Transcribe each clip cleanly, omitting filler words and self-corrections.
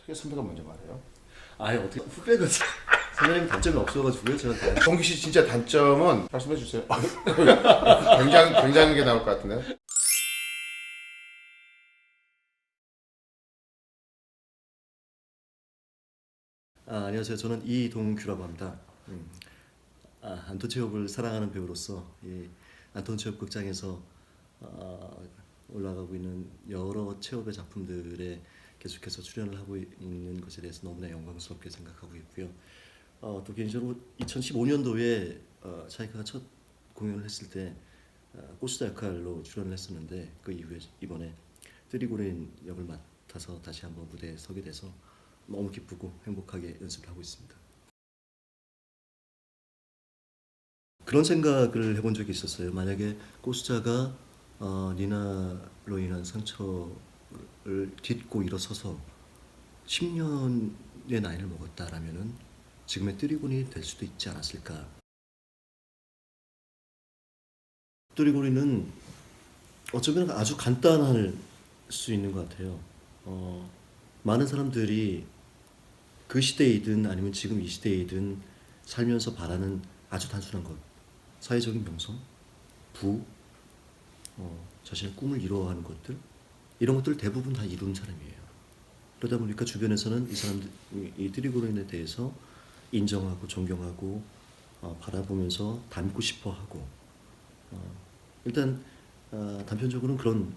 어떻게 선배가 먼저 말해요? 아예 어떻게 후배가 선배님 단점이 없어가지고요. 제가 동기 씨 진짜 단점은 말씀해 주세요. 굉장한 게 나올 것 같은데. 안녕하세요. 저는 이동규라고 합니다. 안톤 체홉을 사랑하는 배우로서 이 안톤 체홉 극장에서 올라가고 있는 여러 체홉의 작품들에 계속해서 출연을 하고 있는 것에 대해서 너무나 영광스럽게 생각하고 있고요. 또 개인적으로 2015년도에 차이카가 첫 공연을 했을 때 꽃수다 역할로 출연을 했었는데 그 이후에 이번에 뜨리고린 역을 맡아서 다시 한번 무대에 서게 돼서 너무 기쁘고 행복하게 연습을 하고 있습니다. 그런 생각을 해본 적이 있었어요. 만약에 꽃수자가 니나로 인한 상처를 딛고 일어서서 10년의 나이를 먹었다라면은 지금의 뜨리곤이 될 수도 있지 않았을까. 뜨리곤이는 어쩌면 아주 간단할 수 있는 것 같아요. 많은 사람들이 그 시대이든 아니면 지금 이 시대이든 살면서 바라는 아주 단순한 것, 사회적인 명성, 부, 자신의 꿈을 이루어가는 것들, 이런 것들 대부분 다 이룬 사람이에요. 그러다 보니까 주변에서는 이 사람들, 이 뜨리고린에 대해서 인정하고 존경하고 바라보면서 닮고 싶어하고 일단 단편적으로는 그런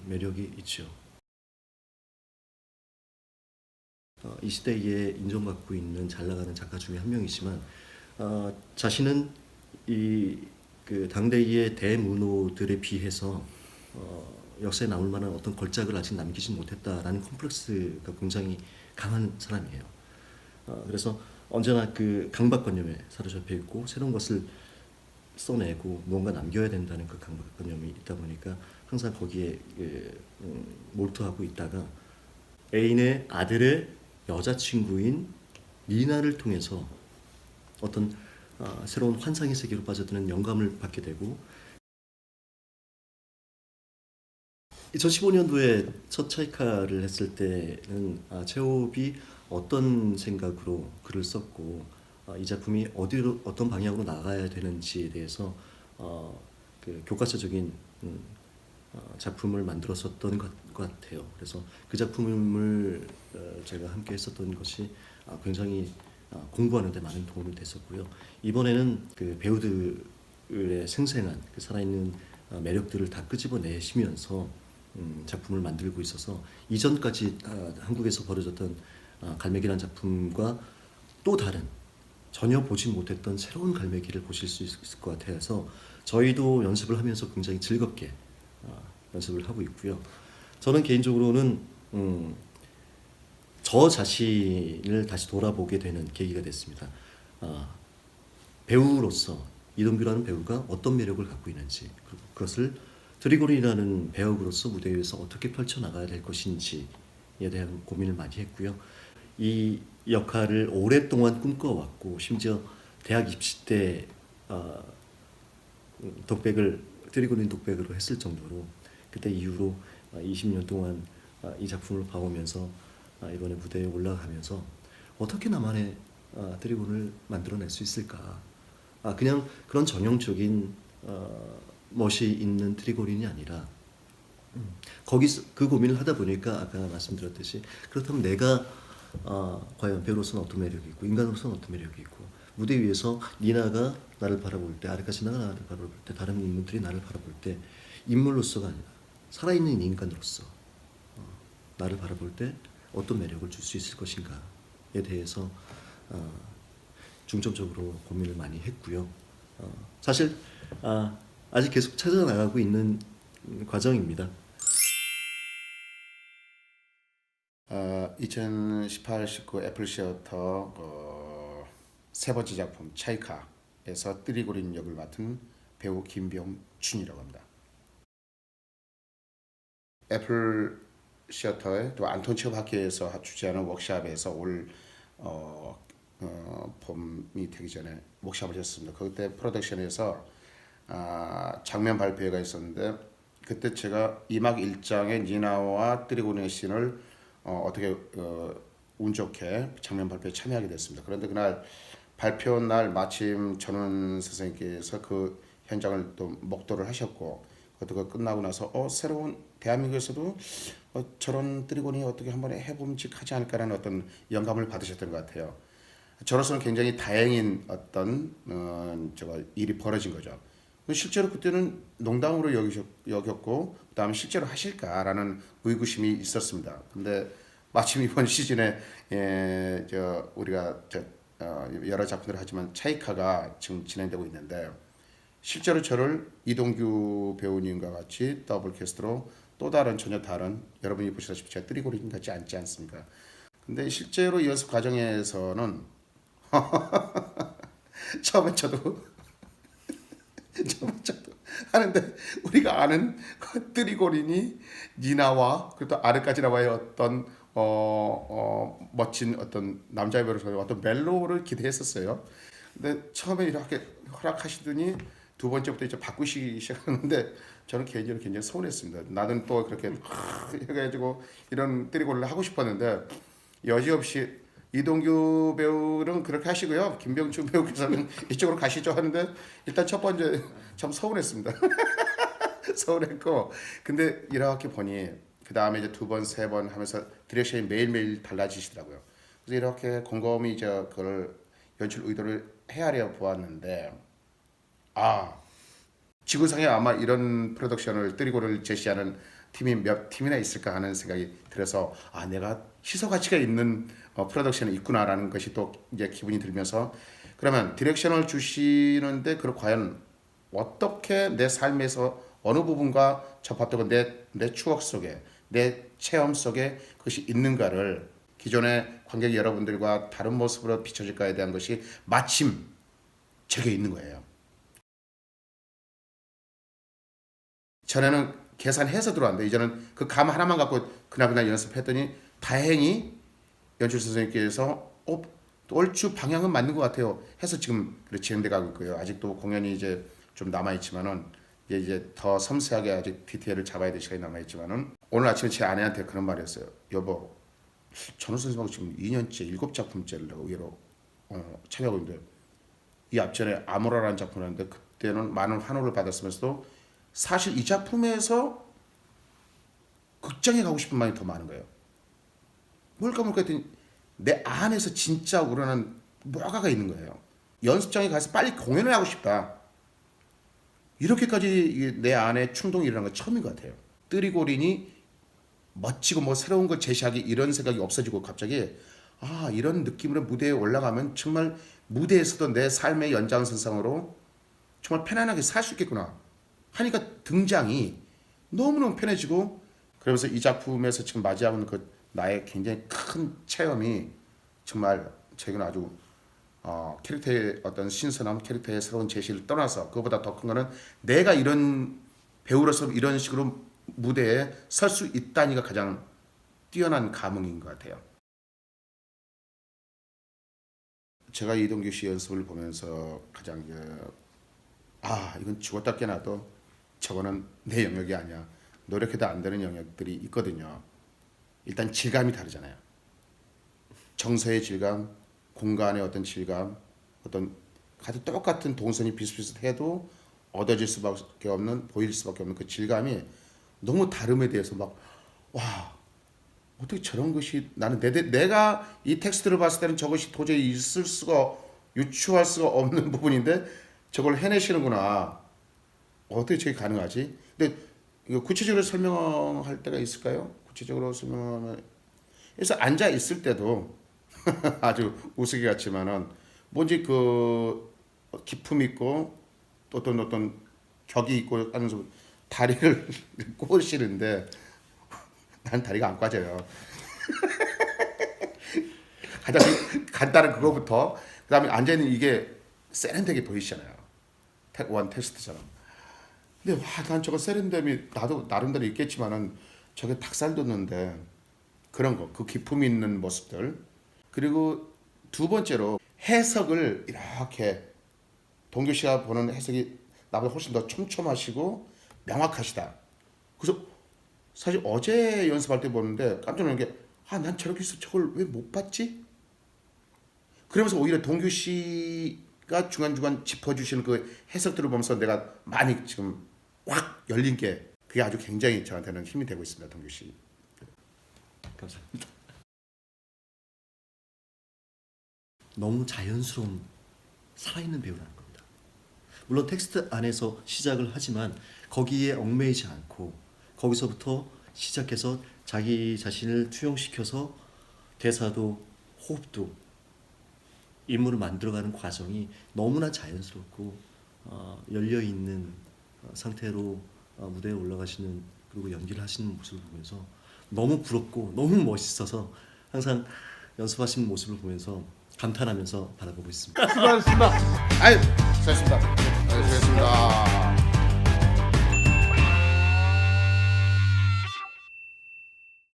매력이 있죠. 이 시대에 인정받고 있는 잘 나가는 작가 중에 한 명이지만 자신은 그 당대의 대문호들에 비해서 역사에 남을 만한 어떤 걸작을 아직 남기지 못했다라는 컴플렉스가 굉장히 강한 사람이에요. 그래서 언제나 그 강박관념에 사로잡혀 있고 새로운 것을 써내고 무언가 남겨야 된다는 그 강박관념이 있다 보니까 항상 거기에 몰두하고 있다가 애인의 아들의 여자친구인 니나를 통해서 어떤 새로운 환상의 세계로 빠져드는 영감을 받게 되고 2015년도에 첫 차이카를 했을 때는 체홉이 어떤 생각으로 글을 썼고 이 작품이 어떤 방향으로 나가야 되는지에 대해서 그 교과서적인 작품을 만들었었던 것 같아요. 그래서 그 작품을 제가 함께 했었던 것이 굉장히 공부하는 데 많은 도움이 됐었고요. 이번에는 그 배우들의 생생한 그 살아있는 매력들을 다 끄집어내시면서 작품을 만들고 있어서 이전까지 한국에서 벌어졌던 갈매기란 작품과 또 다른 전혀 보지 못했던 새로운 갈매기를 보실 수 있을 것 같아서 저희도 연습을 하면서 굉장히 즐겁게 연습을 하고 있고요. 저는 개인적으로는 저 자신을 다시 돌아보게 되는 계기가 됐습니다. 배우로서 이동규라는 배우가 어떤 매력을 갖고 있는지 그리고 그것을 드리고린이라는 배역으로서 무대 위에서 어떻게 펼쳐나가야 될 것인지에 대한 고민을 많이 했고요. 이 역할을 오랫동안 꿈꿔왔고 심지어 대학 입시 때 드리고린 독백으로 했을 정도로 그때 이후로 20년 동안 이 작품을 봐오면서 이번에 무대에 올라가면서 어떻게 나만의 드리곤을 만들어낼 수 있을까? 그냥 그런 전형적인 멋이 있는 드리곤이 아니라 거기서 그 고민을 하다 보니까 아까 말씀드렸듯이 그렇다면 내가 과연 배우로서는 어떤 매력이 있고 인간으로서는 어떤 매력이 있고 무대 위에서 니나가 나를 바라볼 때 아르카시나가 나를 바라볼 때 다른 인물들이 나를 바라볼 때 인물로서가 아니라 살아있는 인간으로서 나를 바라볼 때 어떤 매력을 줄 수 있을 것인가에 대해서 중점적으로 고민을 많이 했고요. 사실 아직 계속 찾아나가고 있는 과정입니다. 2018-19 애플 시어터 세 번째 작품 차이카에서 뜨리고린 역을 맡은 배우 김병춘이라고 합니다. 애플 시어터의 또 안톤 체홉 학교에서 주최하는 워크숍에서 올 봄이 되기 전에 워크숍을 했습니다. 그때 프로덕션에서 장면 발표회가 있었는데 그때 제가 2막 1장의 니나와 뜨리고린의 씬을 어떻게 운 좋게 장면 발표에 참여하게 됐습니다. 그런데 그날 발표 날 마침 전원 선생님께서 그 현장을 또 목도를 하셨고, 그것도 끝나고 나서 새로운 대한민국에서도 저런 드래곤이 어떻게 한번 해봄직하지 않을까라는 어떤 영감을 받으셨던 것 같아요. 저로서는 굉장히 다행인 어떤 일이 벌어진 거죠. 실제로 그때는 농담으로 여겼고, 그다음에 실제로 하실까라는 의구심이 있었습니다. 근데 마침 이번 시즌에 우리가 여러 작품들을 하지만 차이카가 지금 진행되고 있는데, 실제로 저를 이동규 배우님과 같이 더블 캐스트로 또 다른 전혀 다른, 여러분이 보시다시피 제가 뜨리고린 같지 않지 않습니까? 근데 실제로 연습 과정에서는 처음에 저도 하는데, 우리가 아는 그 뜨리고린이 니나와 그리고 또 아르까지나와의 어떤 멋진 어떤 남자의 배우로서 어떤 멜로를 기대했었어요. 근데 처음에 이렇게 허락하시더니 두 번째부터 이제 바꾸시기 시작하는데, 저는 개인적으로 굉장히 서운했습니다. 나는 또 그렇게 해가지고 이런 뜨리고린을 하고 싶었는데, 여지없이 이동규 배우는 그렇게 하시고요, 김병준 배우께서는 이쪽으로 가시죠 하는데, 일단 첫 번째 참 서운했습니다. 서운했고, 근데 이렇게 보니 그 다음에 이제 두 번, 세 번 하면서 디렉션이 매일매일 달라지시더라고요. 그래서 이렇게 곰곰이 이제 그걸 연출 의도를 헤아려 보았는데, 지구상에 아마 이런 프로덕션을 뜨리고를 제시하는 팀이 몇 팀이나 있을까 하는 생각이 들어서, 내가 희소 가치가 있는 프로덕션이 있구나라는 것이 또 이제 기분이 들면서, 그러면 디렉션을 주시는데 그 과연 어떻게 내 삶에서 어느 부분과 접합되고 내 추억 속에, 내 체험 속에 그것이 있는가를 기존의 관객 여러분들과 다른 모습으로 비춰질까에 대한 것이 마침 제게 있는 거예요. 전에는 계산해서 들어왔는데, 이제는 그 감 하나만 갖고 그날 연습했더니 다행히 연출 선생님께서 얼추 방향은 맞는 것 같아요 해서 지금 진행돼 가고 있고요. 아직도 공연이 이제 좀 남아 있지만은, 이제 더 섬세하게 아직 디테일을 잡아야 될 시간이 남아 있지만은, 오늘 아침에 제 아내한테 그런 말이었어요. 여보, 전우 선생님하고 지금 2년째 7작품째를 의외로 참여하고 있는데, 이 앞전에 아모라라는 작품을 했는데 그때는 많은 환호를 받았으면서도 사실 이 작품에서 극장에 가고 싶은 마음이 더 많은 거예요. 뭘까 했더니 내 안에서 진짜 우러나는 뭐가가 있는 거예요. 연습장에 가서 빨리 공연을 하고 싶다. 이렇게까지 내 안에 충동이 일어난 건 처음인 것 같아요. 뜨리고린이 멋지고 뭐 새로운 걸 제시하기, 이런 생각이 없어지고 갑자기 이런 느낌으로 무대에 올라가면 정말 무대에서도 내 삶의 연장선상으로 정말 편안하게 살 수 있겠구나 하니까 등장이 너무너무 편해지고, 그러면서 이 작품에서 지금 맞이하고 있는 그 나의 굉장히 큰 체험이 정말 저에게는 아주 캐릭터의 어떤 신선함, 캐릭터의 새로운 제시를 떠나서 그것보다 더 큰 거는 내가 이런 배우로서 이런 식으로 무대에 설 수 있다니가 가장 뛰어난 감흥인 것 같아요. 제가 이동규 씨 연습을 보면서 가장 이건 죽었다 깨나도 저거는 내 영역이 아니야, 노력해도 안 되는 영역들이 있거든요. 일단 질감이 다르잖아요. 정서의 질감, 공간의 어떤 질감, 어떤 같은 똑같은 동선이 비슷비슷해도 얻어질 수밖에 없는, 보일 수밖에 없는 그 질감이 너무 다름에 대해서 어떻게 저런 것이, 나는 내가 이 텍스트를 봤을 때는 저것이 도저히 유추할 수가 없는 부분인데 저걸 해내시는구나. 어떻게 저게 가능하지? 근데 이거 구체적으로 설명할 때가 있을까요? 구체적으로 설명하면, 그래서 앉아 있을 때도 아주 우스개 같지만은 뭔지 그 기품 있고 어떤 격이 있고 하면서 다리를 꼬시는데 난 다리가 안 빠져요. 가장 간단한 그거부터, 그다음에 앉아 있는 이게 세련되게 보이시잖아요. 원 텍스트처럼. 근데 난 저거 세련됨이 나도 나름대로 있겠지만은 저게 닭살 돋는데, 그런 거, 그 기품 있는 모습들. 그리고 두 번째로 해석을 이렇게, 동규 씨가 보는 해석이 나보다 훨씬 더 촘촘하시고 명확하시다. 그래서 사실 어제 연습할 때 보는데 깜짝 놀란 게, 아, 난 저렇게 해서 저걸 왜 못 봤지? 그러면서 오히려 동규 씨가 중간중간 짚어주시는 그 해석들을 보면서 내가 많이 지금 확 열린 게 그게 아주 굉장히 저한테는 힘이 되고 있습니다. 동규 씨. 감사합니다. 너무 자연스러운 살아있는 배우라는 겁니다. 물론 텍스트 안에서 시작을 하지만 거기에 얽매이지 않고 거기서부터 시작해서 자기 자신을 투영시켜서 대사도 호흡도 인물을 만들어가는 과정이 너무나 자연스럽고 열려 있는 상태로 무대에 올라가시는 그리고 연기를 하시는 모습을 보면서 너무 부럽고 너무 멋있어서 항상 연습하시는 모습을 보면서 감탄하면서 바라보고 있습니다. 수고하셨습니다. 아유, 수고하셨습니다. 수고하셨습니다.